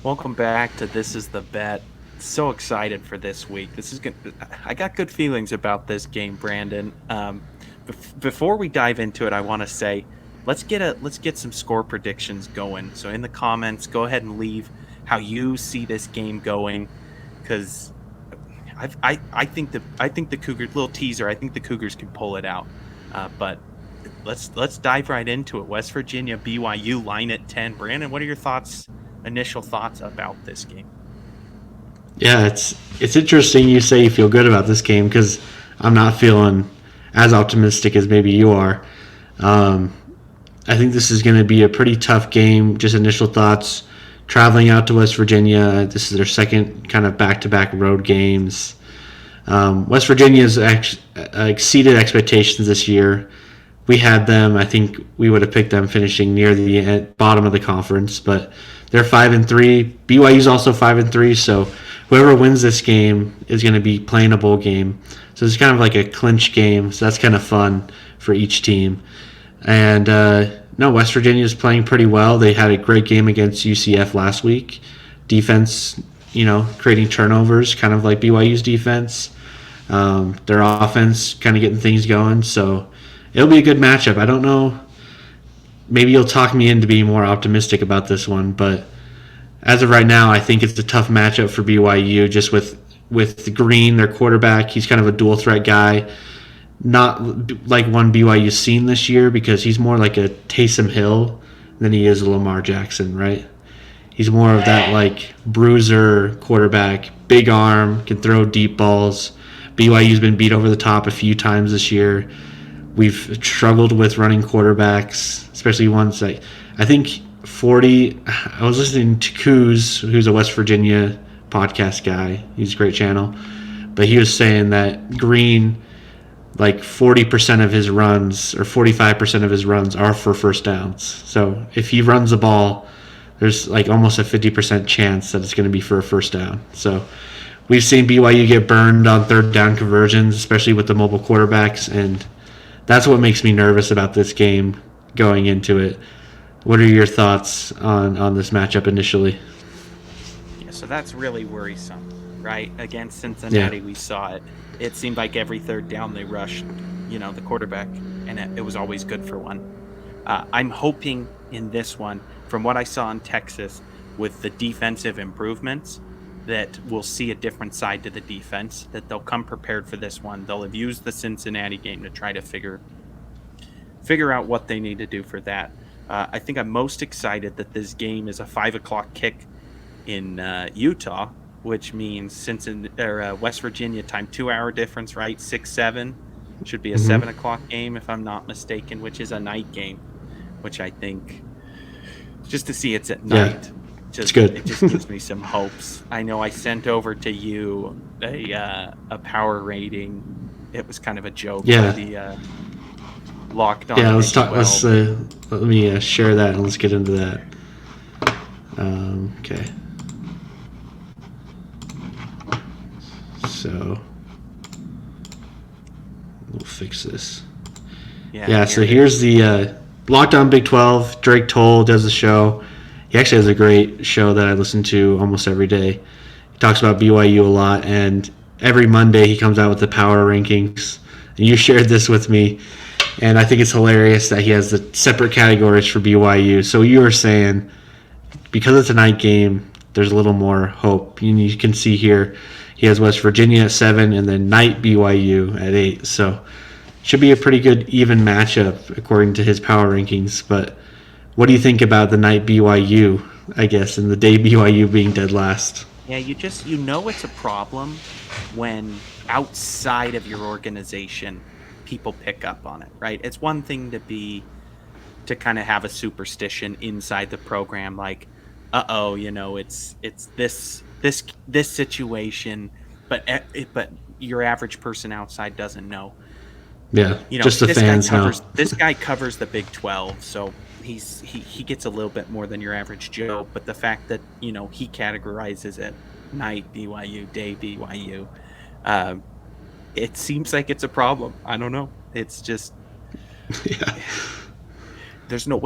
Welcome back to This is the Bet. So excited for this week. I got good feelings about this game, Brandon. Before we dive into it, I want to say let's get some score predictions going. So in the comments, go ahead and leave how you see this game going, because I think the Cougars, little teaser. I think the Cougars can pull it out. But let's dive right into it. West Virginia, BYU line at 10. Brandon, what are your initial thoughts about this game? Yeah, it's interesting you say you feel good about this game because I'm not feeling as optimistic as maybe you are. Um, I think this is going to be a pretty tough game. Just initial thoughts. Traveling out to West Virginia, this is their second kind of back-to-back road games. West Virginia's exceeded expectations this year. We had them. I think we would have picked them finishing near the bottom of the conference, but they're 5-3. BYU's also 5-3. So whoever wins this game is going to be playing a bowl game. So it's kind of like a clinch game. So that's kind of fun for each team. And no, West Virginia is playing pretty well. They had a great game against UCF last week. Defense, creating turnovers, kind of like BYU's defense. Their offense kind of getting things going. So it'll be a good matchup. I don't know. Maybe you'll talk me into being more optimistic about this one, but as of right now, I think it's a tough matchup for BYU. Just with Greene, their quarterback, he's kind of a dual threat guy, not like one BYU's seen this year because he's more like a Taysom Hill than he is a Lamar Jackson, right? He's more of that like bruiser quarterback, big arm, can throw deep balls. BYU's been beat over the top a few times this year. We've struggled with running quarterbacks, especially ones like I think 40. I was listening to Coos, who's a West Virginia podcast guy. He's a great channel, but he was saying that Greene, like 40% of his runs or 45% of his runs are for first downs. So if he runs the ball, there's like almost a 50% chance that it's going to be for a first down. So we've seen BYU get burned on third down conversions, especially with the mobile quarterbacks, and that's what makes me nervous about this game going into it. What are your thoughts on this matchup initially? Yeah, so that's really worrisome, right? Against Yeah. Cincinnati, we saw it. It seemed like every third down they rushed, the quarterback, and it was always good for one. I'm hoping in this one, from what I saw in Texas, with the defensive improvements, that we'll see a different side to the defense, that they'll come prepared for this one. They'll have used the Cincinnati game to try to figure out what they need to do for that. I think I'm most excited that this game is a 5 o'clock kick in Utah, which means West Virginia time, 2 hour difference, right? 6-7 should be a Mm-hmm. 7 o'clock game if I'm not mistaken, which is a night game, which I think just to see it's at Yeah, night, it's it good. just gives me some hopes. I know I sent over to you a power rating. It was kind of a joke by Yeah, the Locked On yeah. Big Let's 12. let me share that and let's get into that. Okay, so we'll fix this. Yeah, Yeah, here so it is. here's the Locked On Big 12. Drake Toll does the show. He actually has a great show that I listen to almost every day. He talks about BYU a lot, and every Monday he comes out with the power rankings. And you shared this with me, and I think it's hilarious that he has the separate categories for BYU. So you were saying because it's a night game, there's a little more hope. You can see here he has West Virginia at 7 and then night BYU at 8. So should be a pretty good even matchup according to his power rankings. But what do you think about the night BYU, I guess, and the day BYU being dead last? Yeah, it's a problem when outside of your organization people pick up on it, right? It's one thing to kind of have a superstition inside the program, like, uh-oh, it's this situation, but your average person outside doesn't know. Yeah, just the fans know. This guy covers the Big 12, so he gets a little bit more than your average Joe. But the fact that he categorizes it night BYU, day BYU, uh, it seems like it's a problem. I don't know. It's just Yeah. there's no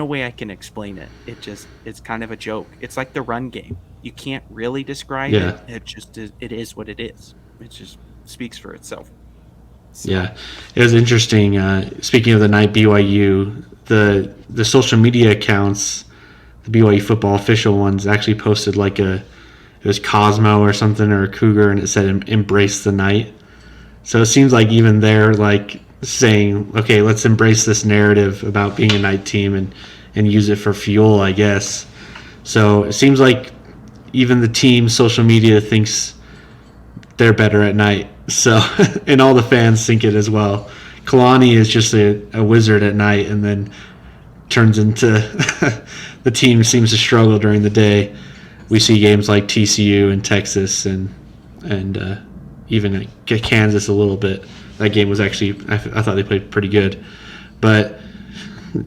way I can explain it. It's kind of a joke. It's like the run game. You can't really describe it. Yeah. It is what it is. It just speaks for itself. So, Yeah, it was interesting. Speaking of the night BYU, the social media accounts, the BYU football official ones, actually posted like it was Cosmo or something or a Cougar, and it said "Embrace the night." So it seems like even they're like saying, "Okay, let's embrace this narrative about being a night team and use it for fuel," I guess. So it seems like even the team social media thinks they're better at night. So, and all the fans think it as well. Kalani is just a wizard at night, and then turns into the team seems to struggle during the day. We see games like TCU and Texas, and even Kansas a little bit. That game was actually I thought they played pretty good, but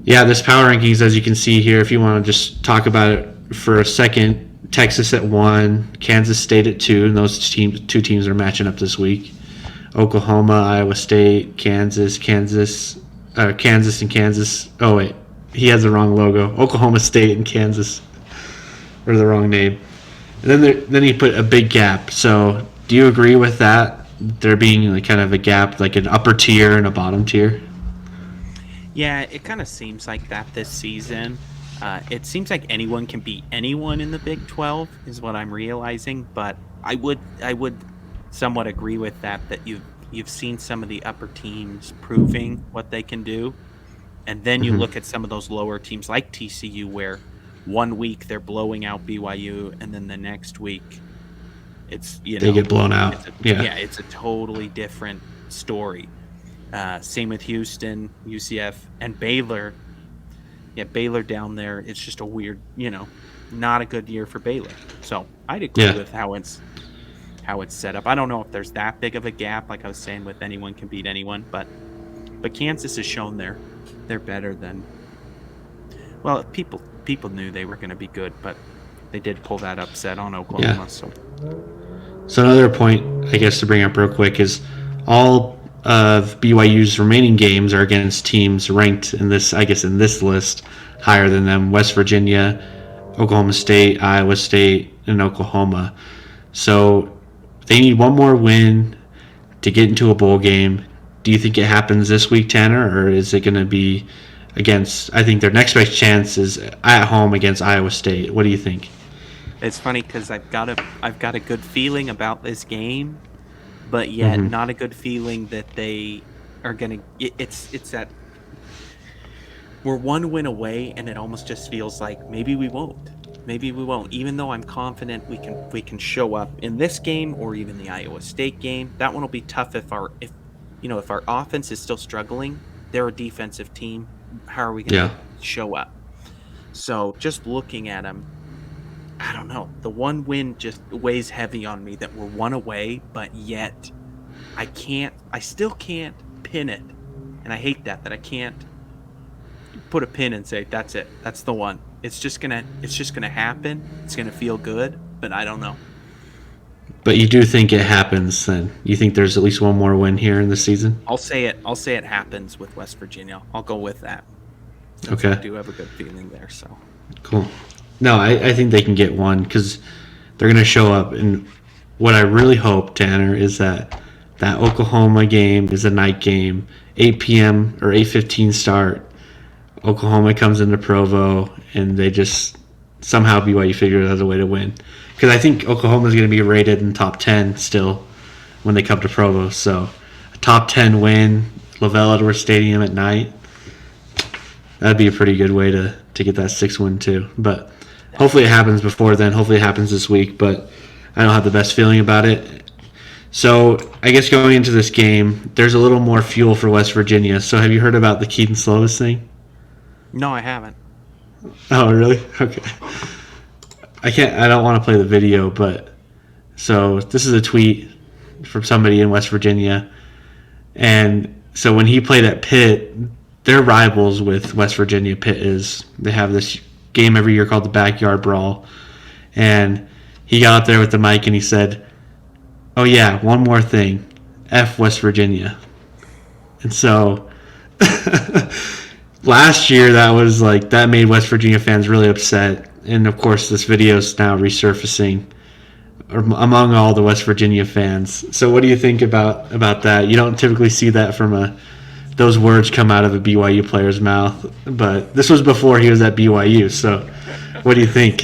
yeah, this power rankings, as you can see here, if you want to just talk about it for a second, Texas at 1, Kansas State at 2, and those two teams are matching up this week. Oklahoma, Iowa State, Kansas, and Kansas. Oh wait, he has the wrong logo. Oklahoma State and Kansas are the wrong name. And then he put a big gap. So do you agree with that? There being like kind of a gap, like an upper tier and a bottom tier. yeah, it kind of seems like that this season. It seems like anyone can beat anyone in the Big 12 is what I'm realizing, but I would somewhat agree with that you've seen some of the upper teams proving what they can do, and then you look Mm-hmm. at some of those lower teams like TCU where one week they're blowing out BYU and then the next week it's They get blown out. Yeah. yeah, it's a totally different story. Same with Houston, UCF, and Baylor. Yeah, Baylor down there, it's just a weird, not a good year for Baylor. So I'd agree Yeah. with how it's set up. I don't know if there's that big of a gap, like I was saying, with anyone can beat anyone, but Kansas has shown they're better than, well, people knew they were going to be good, but they did pull that upset on Yeah. Oklahoma. So So another point, I guess, to bring up real quick is all of BYU's remaining games are against teams ranked in this, I guess, in this list higher than them: West Virginia, Oklahoma State, Iowa State, and Oklahoma. So they need one more win to get into a bowl game. Do you think it happens this week, Tanner, or is it going to be against? I think their next best chance is at home against Iowa State. What do you think? it's funny because I've got a good feeling about this game, but yet Mm-hmm. not a good feeling that they are going to. It's that we're one win away, and it almost just feels like maybe we won't. Maybe we won't. Even though I'm confident we can show up in this game or even the Iowa State game. That one will be tough if our offense is still struggling. They're a defensive team. How are we going Yeah. to show up? So just looking at them, I don't know. The one win just weighs heavy on me that we're one away, but yet I still can't pin it. And I hate that I can't put a pin and say that's it. That's the one. It's just gonna happen. It's gonna feel good, but I don't know. But you do think it happens then? You think there's at least one more win here in the season? I'll say it happens with West Virginia. I'll go with that. Since I Okay, do have a good feeling there. So cool. No, I think they can get one because they're going to show up. And what I really hope, Tanner, is that Oklahoma game is a night game, 8 p.m. or 8:15 start. Oklahoma comes into Provo, and they just somehow BYU figures out a way to win. Because I think Oklahoma is going to be rated in top 10 still when they come to Provo. So a top 10 win, LaVell Edwards Stadium at night. That'd be a pretty good way to get that 6 win too. But hopefully it happens before then. Hopefully it happens this week. But I don't have the best feeling about it. So I guess going into this game, there's a little more fuel for West Virginia. So have you heard about the Keaton Slovis thing? no, I haven't. Oh, really? Okay. I don't want to play the video, but so this is a tweet from somebody in West Virginia. And so when he played at Pitt, they're rivals with West Virginia. Pitt is. They have this game every year called the Backyard Brawl. And he got up there with the mic and he said, "Oh yeah, one more thing. F West Virginia." And so last year that made West Virginia fans really upset, and of course this video is now resurfacing among all the West Virginia fans. So what do you think about that? You don't typically see that from those words come out of a BYU player's mouth, but this was before he was at BYU. So what do you think?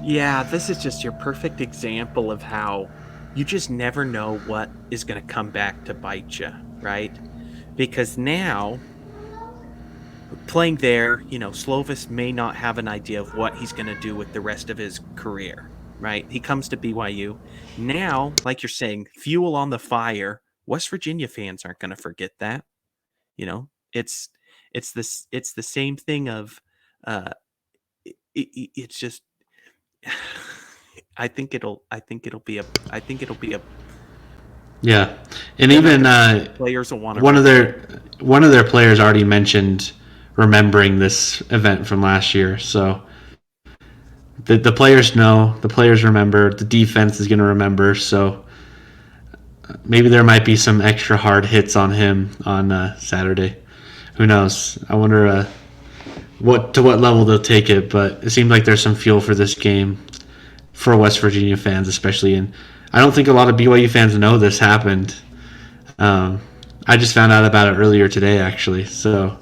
Yeah, this is just your perfect example of how you just never know what is going to come back to bite you, right? Because now, playing there, Slovis may not have an idea of what he's going to do with the rest of his career, right? He comes to BYU. Now, like you're saying, fuel on the fire. West Virginia fans aren't going to forget that. It's the same thing of it's just I think it'll be a Yeah, and even players will want to one of their players already mentioned remembering this event from last year. So the players know, the players remember, the defense is going to remember. So maybe there might be some extra hard hits on him on Saturday. Who knows? I wonder what level they'll take it. But it seems like there's some fuel for this game for West Virginia fans, especially. And I don't think a lot of BYU fans know this happened. I just found out about it earlier today, actually. So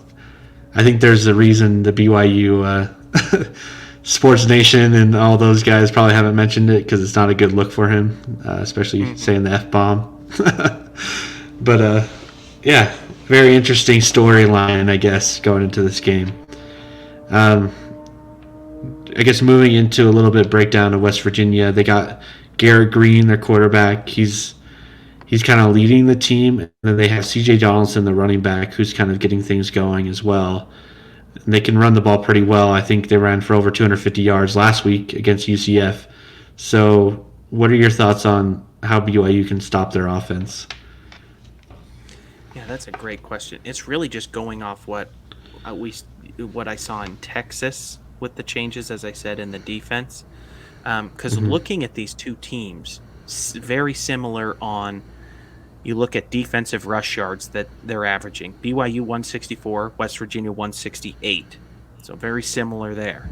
I think there's a reason the BYU Sports Nation and all those guys probably haven't mentioned it because it's not a good look for him, especially saying the F-bomb. But, yeah, very interesting storyline, I guess, going into this game. I guess moving into a little bit breakdown of West Virginia, they got Garrett Greene, their quarterback. He's kind of leading the team. And then they have C.J. Donaldson, the running back, who's kind of getting things going as well. And they can run the ball pretty well. I think they ran for over 250 yards last week against UCF. So what are your thoughts on how BYU can stop their offense? Yeah, that's a great question. It's really just going off what I saw in Texas with the changes, as I said, in the defense. Because looking at these two teams, very similar on, you look at defensive rush yards that they're averaging. BYU 164, West Virginia 168. So very similar there.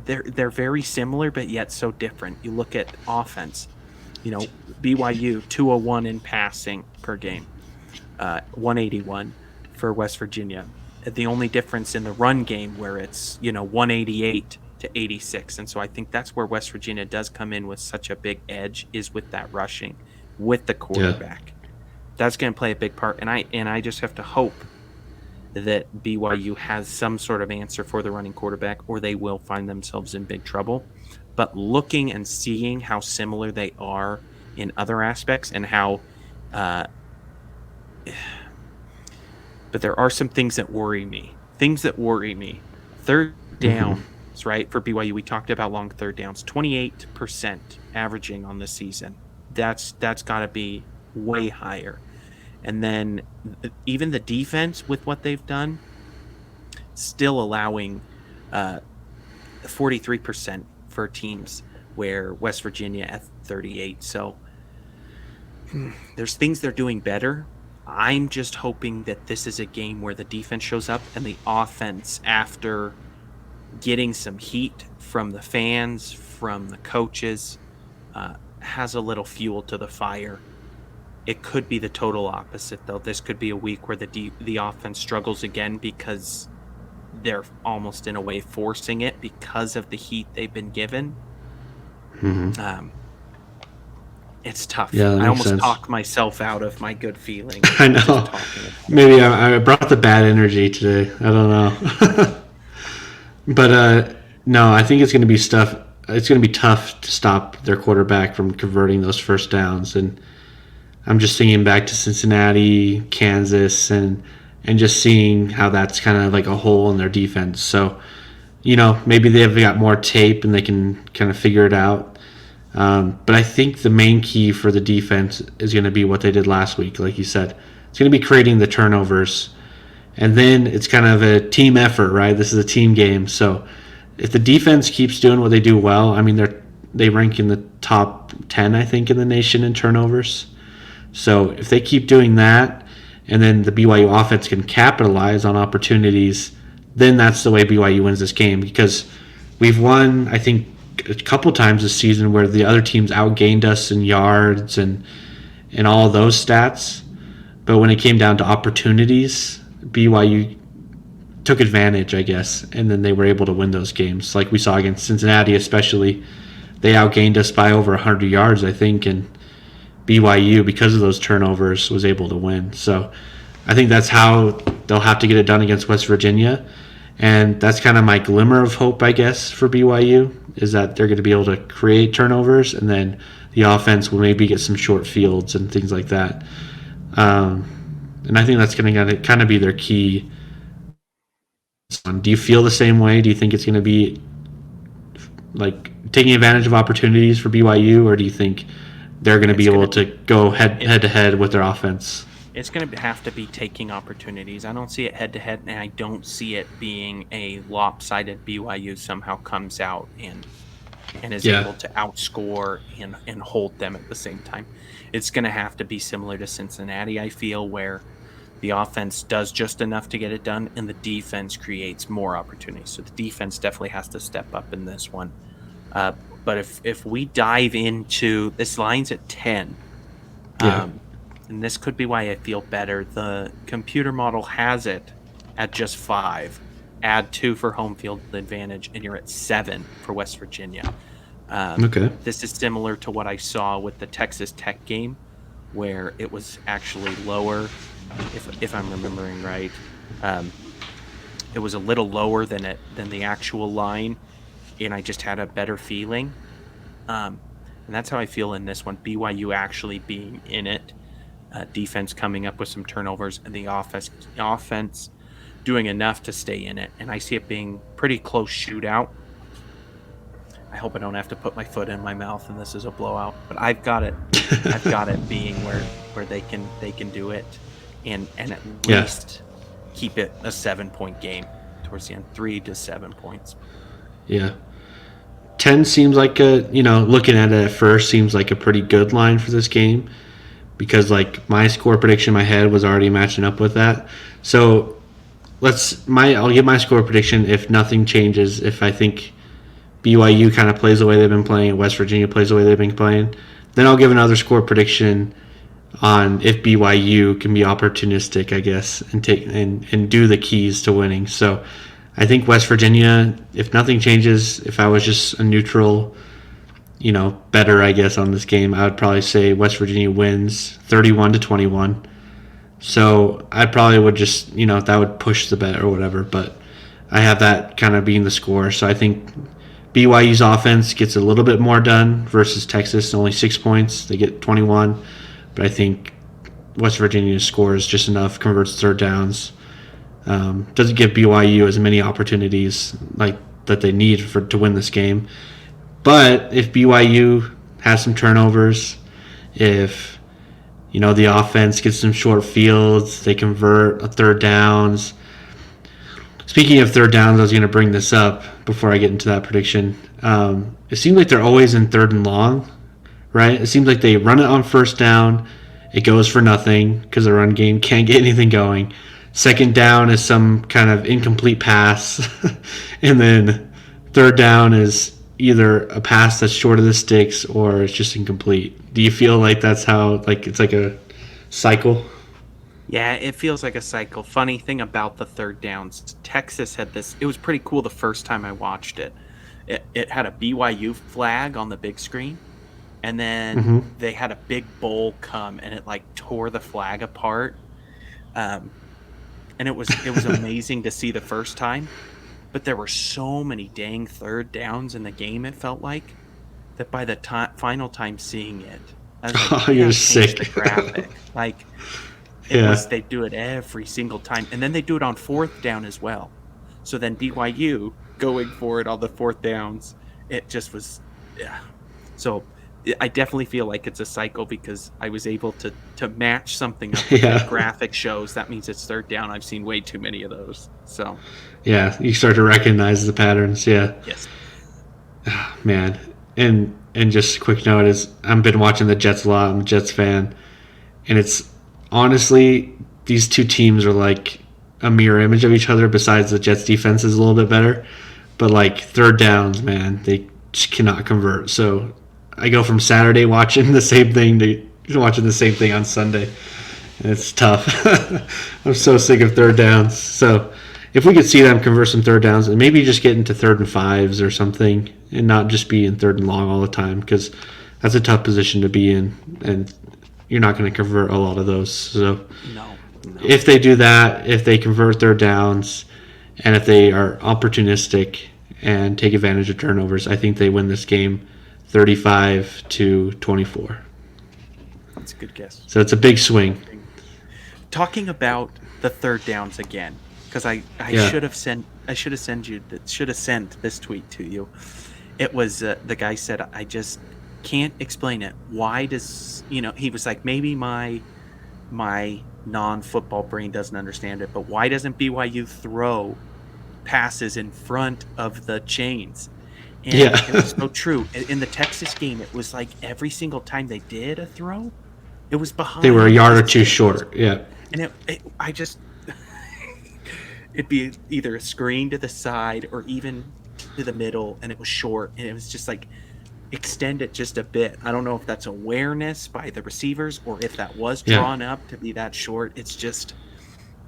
They're very similar, but yet so different. You look at offense. BYU 201 in passing per game, 181 for West Virginia. The only difference in the run game where it's 188 to 86, and so I think that's where West Virginia does come in with such a big edge, is with that rushing, with the quarterback. Yeah. That's going to play a big part, and I just have to hope that BYU has some sort of answer for the running quarterback, or they will find themselves in big trouble. But looking and seeing how similar they are in other aspects, and how but there are some things that worry me. Third downs, right, for BYU. We talked about long third downs. 28% averaging on this season. That's got to be way higher. And then even the defense, with what they've done, still allowing 43% for teams, where West Virginia at 38. So there's things they're doing better. I'm just hoping that this is a game where the defense shows up and the offense, after getting some heat from the fans, from the coaches, has a little fuel to the fire. It could be the total opposite, though. This could be a week where the offense struggles again because they're almost in a way forcing it because of the heat they've been given. It's tough. Yeah, I almost sense. talk myself out of my good feeling. I know. Maybe I brought the bad energy today. I don't know. But no, I think it's going to be stuff. It's going to be tough to stop their quarterback from converting those first downs. And I'm just thinking back to Cincinnati, Kansas, and just seeing how that's kind of like a hole in their defense. So, maybe they've got more tape and they can kind of figure it out. But I think the main key for the defense is going to be what they did last week. Like you said, it's going to be creating the turnovers. And then it's kind of a team effort, right? This is a team game. So if the defense keeps doing what they do well, I mean, they rank in the top 10, I think, in the nation in turnovers. So if they keep doing that and then the BYU offense can capitalize on opportunities, then that's the way BYU wins this game. Because we've won, I think, a couple times this season where the other teams outgained us in yards and all of those stats. But when it came down to opportunities, BYU took advantage, I guess, and then they were able to win those games. Like we saw against Cincinnati, especially, they outgained us by over 100 yards, I think, and BYU, because of those turnovers, was able to win. So I think that's how they'll have to get it done against West Virginia. And that's kind of my glimmer of hope, I guess, for BYU, is that they're going to be able to create turnovers, and then the offense will maybe get some short fields and things like that. And I think that's going to kind of be their key. Do you feel the same way? Do you think it's going to be like taking advantage of opportunities for BYU, or do you think they're going to be able to go head to head with their offense? It's going to have to be taking opportunities. I don't see it head to head, and I don't see it being a lopsided BYU somehow comes out and is able to outscore and hold them at the same time. It's going to have to be similar to Cincinnati, I feel, where the offense does just enough to get it done, and the defense creates more opportunities. So the defense definitely has to step up in this one. But if we dive into this, line's at 10. And this could be why I feel better. The computer model has it at just 5. Add 2 for home field advantage, and you're at 7 for West Virginia. This is similar to what I saw with the Texas Tech game, where it was actually lower, if I'm remembering right. It was a little lower than the actual line, and I just had a better feeling. And that's how I feel in this one. BYU actually being in it. Defense coming up with some turnovers, and the offense doing enough to stay in it. And I see it being pretty close shootout. I hope I don't have to put my foot in my mouth and this is a blowout, but I've got it being where they can do it and at least keep it a 7-point game towards the end, 3 to 7 points. Yeah. 10 seems like looking at it at first, seems like a pretty good line for this game, because like my score prediction in my head was already matching up with that. So I'll give my score prediction if nothing changes. If I think BYU kind of plays the way they've been playing, West Virginia plays the way they've been playing, then I'll give another score prediction on if BYU can be opportunistic, I guess, and take and do the keys to winning. So I think West Virginia, if nothing changes, if I was just a neutral, better, I guess, on this game, I would probably say West Virginia wins 31-21. So I probably would just, that would push the bet or whatever, but I have that kind of being the score. So I think BYU's offense gets a little bit more done versus Texas, only 6 points. They get 21, but I think West Virginia scores just enough, converts third downs. Doesn't give BYU as many opportunities like that they need to win this game. But if BYU has some turnovers, if the offense gets some short fields, they convert third downs. Speaking of third downs, I was going to bring this up before I get into that prediction. It seems like they're always in third and long, right? It seems like they run it on first down, it goes for nothing because the run game can't get anything going. Second down is some kind of incomplete pass, and then third down is either a pass that's short of the sticks or it's just incomplete. Do you feel like that's how, it's like a cycle? Yeah, it feels like a cycle. Funny thing about the third downs, Texas had this. It was pretty cool the first time I watched it. It had a BYU flag on the big screen, and then they had a big bowl come, and it tore the flag apart. And it was amazing to see the first time. But there were so many dang third downs in the game, it felt like, that by the final time seeing it, I was like, oh, you're sick. The graphic. They do it every single time. And then they do it on fourth down as well. So then BYU going for it on the fourth downs, it just was, So I definitely feel like it's a cycle because I was able to match something up with the graphic shows. That means it's third down. I've seen way too many of those. So yeah, you start to recognize the patterns. Yeah. Yes. Oh, man. And just a quick note is I've been watching the Jets a lot. I'm a Jets fan. And it's honestly these two teams are like a mirror image of each other. Besides, the Jets' defense is a little bit better, but like third downs, man, they just cannot convert. So I go from Saturday watching the same thing to watching the same thing on Sunday. And it's tough. I'm so sick of third downs. So if we could see them convert some third downs and maybe just get into 3rd and 5s or something and not just be in 3rd and long all the time, because that's a tough position to be in, and you're not going to convert a lot of those. So No. if they do that, if they convert third downs, and if they are opportunistic and take advantage of turnovers, I think they win this game 35-24. That's a good guess. So it's a big swing. Talking about the third downs again, because I Yeah. should have sent this tweet to you. It was the guy said, I just can't explain it. Why does he was like, maybe my non-football brain doesn't understand it, but why doesn't BYU throw passes in front of the chains? And Yeah. it was so true. In the Texas game, it was like every single time they did a throw, it was behind. They were a yard or two short. Yeah. And I just, it'd be either a screen to the side or even to the middle, and it was short, and it was just like, extend it just a bit. I don't know if that's awareness by the receivers or if that was drawn up to be that short. It's just,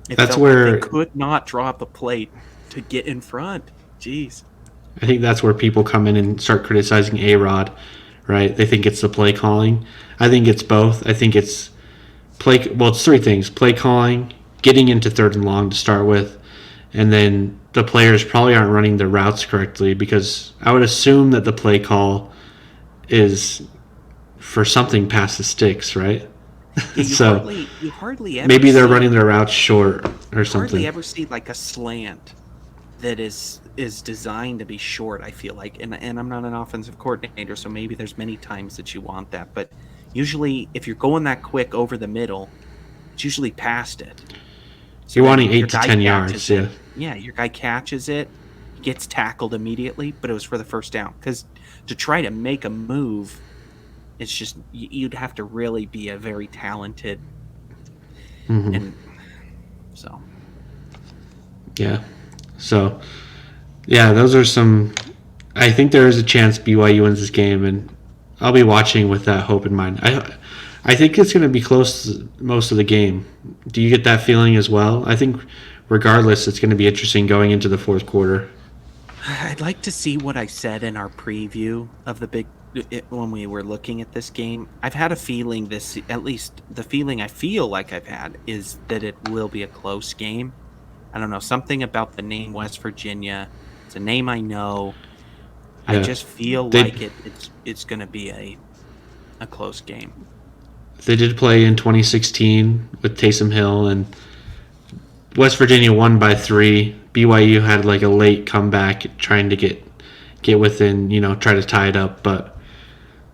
That's felt where like they could not draw up a play to get in front. Jeez. I think that's where people come in and start criticizing A-Rod, right? They think it's the play calling. I think it's both. I think it's it's 3 things: play calling, getting into 3rd and long to start with, and then the players probably aren't running their routes correctly, because I would assume that the play call is for something past the sticks, right? Yeah, So you hardly ever maybe they're running their routes short or something. hardly ever see like a slant that is designed to be short, I feel like. And I'm not an offensive coordinator, so maybe there's many times that you want that. But usually if you're going that quick over the middle, it's usually past it. So You're then wanting your 8 to guy 10 catches yards, it. yeah. Yeah, your guy catches it, gets tackled immediately, but it was for the first down. Because to try to make a move, it's just, you'd have to really be a very talented, Mhm. and so. Yeah. So, yeah, those are some. I think there is a chance BYU wins this game, and I'll be watching with that hope in mind. I think it's going to be close most of the game. Do you get that feeling as well? I think, regardless, it's going to be interesting going into the 4th quarter. I'd like to see what I said in our preview of when we were looking at this game. I've had a feeling at least the feeling I feel like I've had is that it will be a close game. I don't know, something about the name West Virginia. It's a name I know. I Yeah. just feel They- like it's going to be a close game. They did play in 2016 with Taysom Hill, and West Virginia won by 3. BYU had like a late comeback trying to get within, try to tie it up, but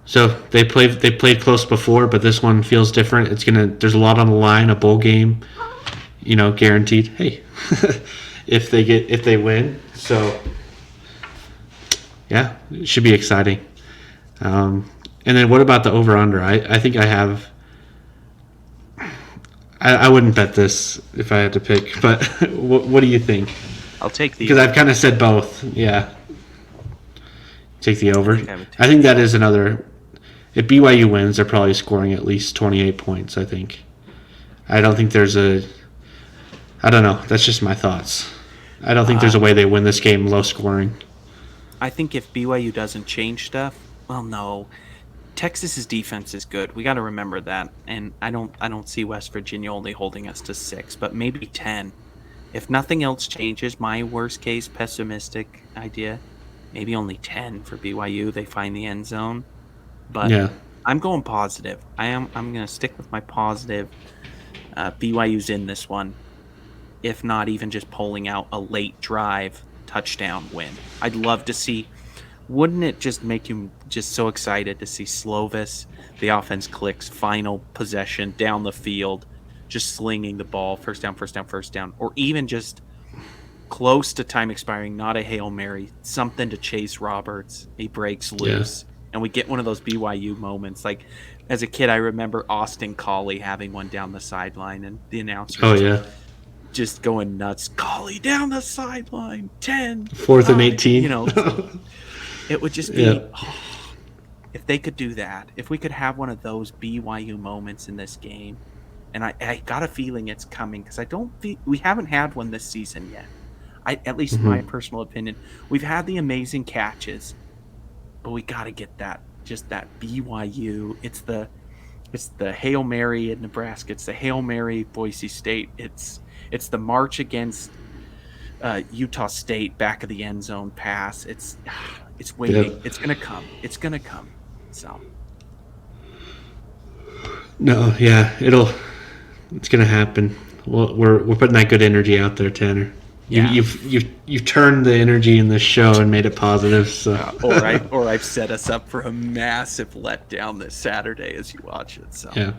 so they played close before, but this one feels different. There's a lot on the line, a bowl game, guaranteed. Hey, if they win, so yeah, it should be exciting. And then what about the over under? I think I have. I wouldn't bet this if I had to pick, but what do you think? I'll take the Because I've kind of said both. Yeah. Take the over. I would take I think that is another. If BYU wins, they're probably scoring at least 28 points, I think. I don't think there's a. I don't know. That's just my thoughts. I don't think there's a way they win this game low scoring. I think if BYU doesn't change stuff, well, no. Texas's defense is good. We got to remember that, and I don't see West Virginia only holding us to 6, but maybe 10. If nothing else changes, my worst case pessimistic idea, maybe only 10 for BYU. They find the end zone, but Yeah. I'm going positive. I'm going to stick with my positive. BYU's in this one, if not even just pulling out a late drive touchdown win. I'd love to see. Wouldn't it just make you just so excited to see Slovis, the offense clicks, final possession down the field, just slinging the ball, first down, or even just close to time expiring, not a Hail Mary, something to Chase Roberts. He breaks loose. and we get one of those BYU moments. Like as a kid, I remember Austin Collie having one down the sideline, and the Oh, announcers yeah. just going nuts. Collie down the sideline, 10, Fourth and 9. 18. It would just Yeah. be, if they could do that, if we could have one of those BYU moments in this game, and I got a feeling it's coming because I don't think we haven't had one this season yet. At least my Hmm. personal opinion, we've had the amazing catches, but we got to get that BYU. It's the Hail Mary in Nebraska. It's the Hail Mary Boise State. It's the march against Utah State back of the end zone pass. It's waiting. Yep. It's gonna come. It's gonna come. So No, yeah, it's gonna happen. Well, we're putting that good energy out there, Tanner. yeah. You've turned the energy in this show and made it positive. So Or I've set us up for a massive letdown this Saturday as you watch it. So yeah.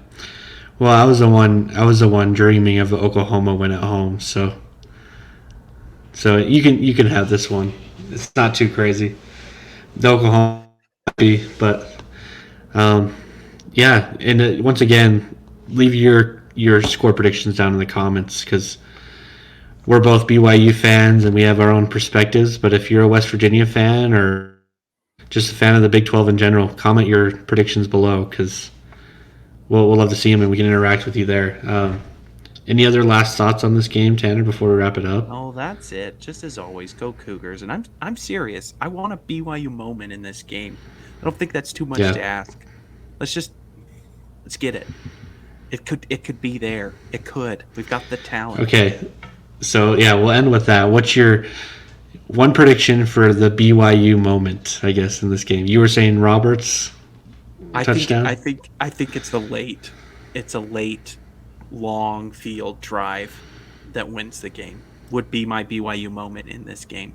Well, I was the one dreaming of the Oklahoma win at home. So you can have this one. It's not too crazy. The Oklahoma, but um, yeah. And once again, leave your score predictions down in the comments because we're both BYU fans and we have our own perspectives. But if you're a West Virginia fan or just a fan of the Big 12 in general, comment your predictions below because we'll love to see them and we can interact with you there. Any other last thoughts on this game, Tanner, before we wrap it up? oh, that's it. Just as always, go Cougars. And I'm serious. I want a BYU moment in this game. I don't think that's too much to Yeah. ask. Let's get it. It could be there. It could. We've got the talent. Okay. So yeah, we'll end with that. What's your one prediction for the BYU moment? I guess in this game, you were saying Roberts I think touchdown. I think I think it's a late long field drive that wins the game. Would be my BYU moment in this game.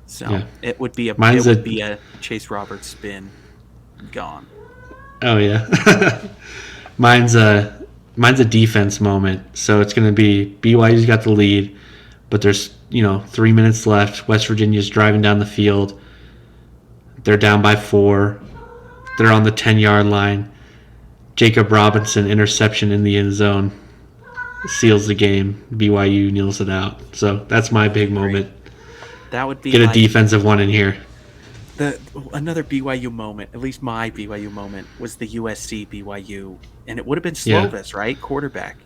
So Yeah. it would be a it Mine's would a be a Chase Roberts spin gone. Oh yeah. mine's a mine's a defense moment. So it's going to be BYU's got the lead, but there's 3 minutes left. West Virginia's driving down the field. They're down by 4. They're on the 10-yard line. Jacob Robinson interception in the end zone seals the game. BYU kneels it out. So that's my big moment. That would be Get a like defensive one in here. the another BYU moment. At least my BYU moment was the USC BYU, and it would have been Yeah. Slovis, right, quarterback,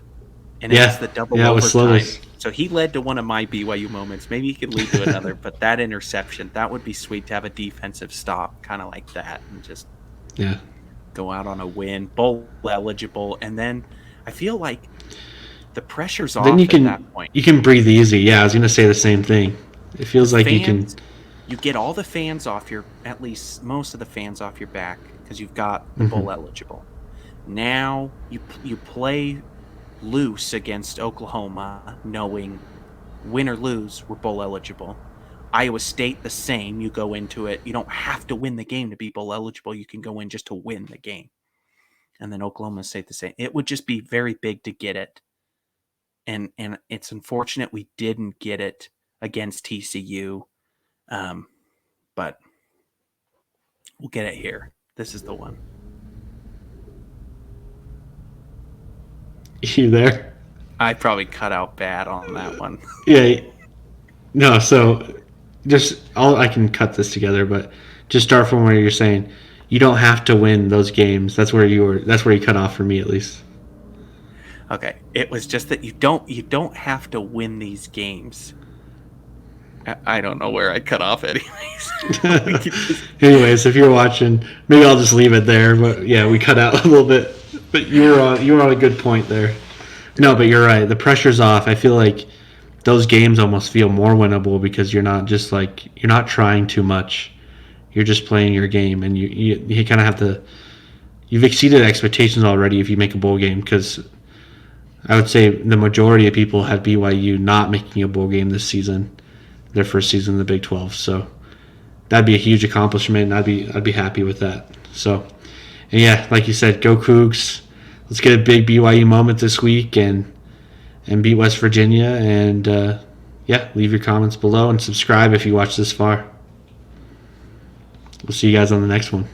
and it was Yeah. the double Yeah, it was overtime. Slovis. So he led to one of my BYU moments. Maybe he could lead to another, but that interception, that would be sweet to have a defensive stop, kind of like that, and just Yeah. go out on a win, bowl eligible, and then I feel like the pressure's Then you off at can that point. you can breathe easy. Yeah, I was gonna say the same thing. It feels like you can. Fans, you get all the fans off your, at least most of the fans off your back because you've got the bowl eligible. Now you play loose against Oklahoma, knowing win or lose, we're bowl eligible. Iowa State the same. You go into it. You don't have to win the game to be bowl eligible. You can go in just to win the game. And then Oklahoma State the same. It would just be very big to get it. And it's unfortunate we didn't get it against TCU. But we'll get it here. This is the one. You there? I probably cut out bad on that one. Yeah. No. So just I can cut this together, but just start from where you're saying you don't have to win those games. That's where you were. That's where you cut off for me, at least. Okay. It was just that you don't have to win these games. I don't know where I cut off anyways. Anyways, if you're watching, maybe I'll just leave it there. But yeah, we cut out a little bit. But you were on a good point there. No, but you're right. The pressure's off. I feel like those games almost feel more winnable because you're not trying too much. You're just playing your game, and you kind of have to. You've exceeded expectations already if you make a bowl game because I would say the majority of people had BYU not making a bowl game this season, their first season in the Big 12. So that'd be a huge accomplishment. And I'd be happy with that. So, and yeah, like you said, go Cougs. Let's get a big BYU moment this week and beat West Virginia. And yeah, leave your comments below and subscribe if you watch this far. We'll see you guys on the next one.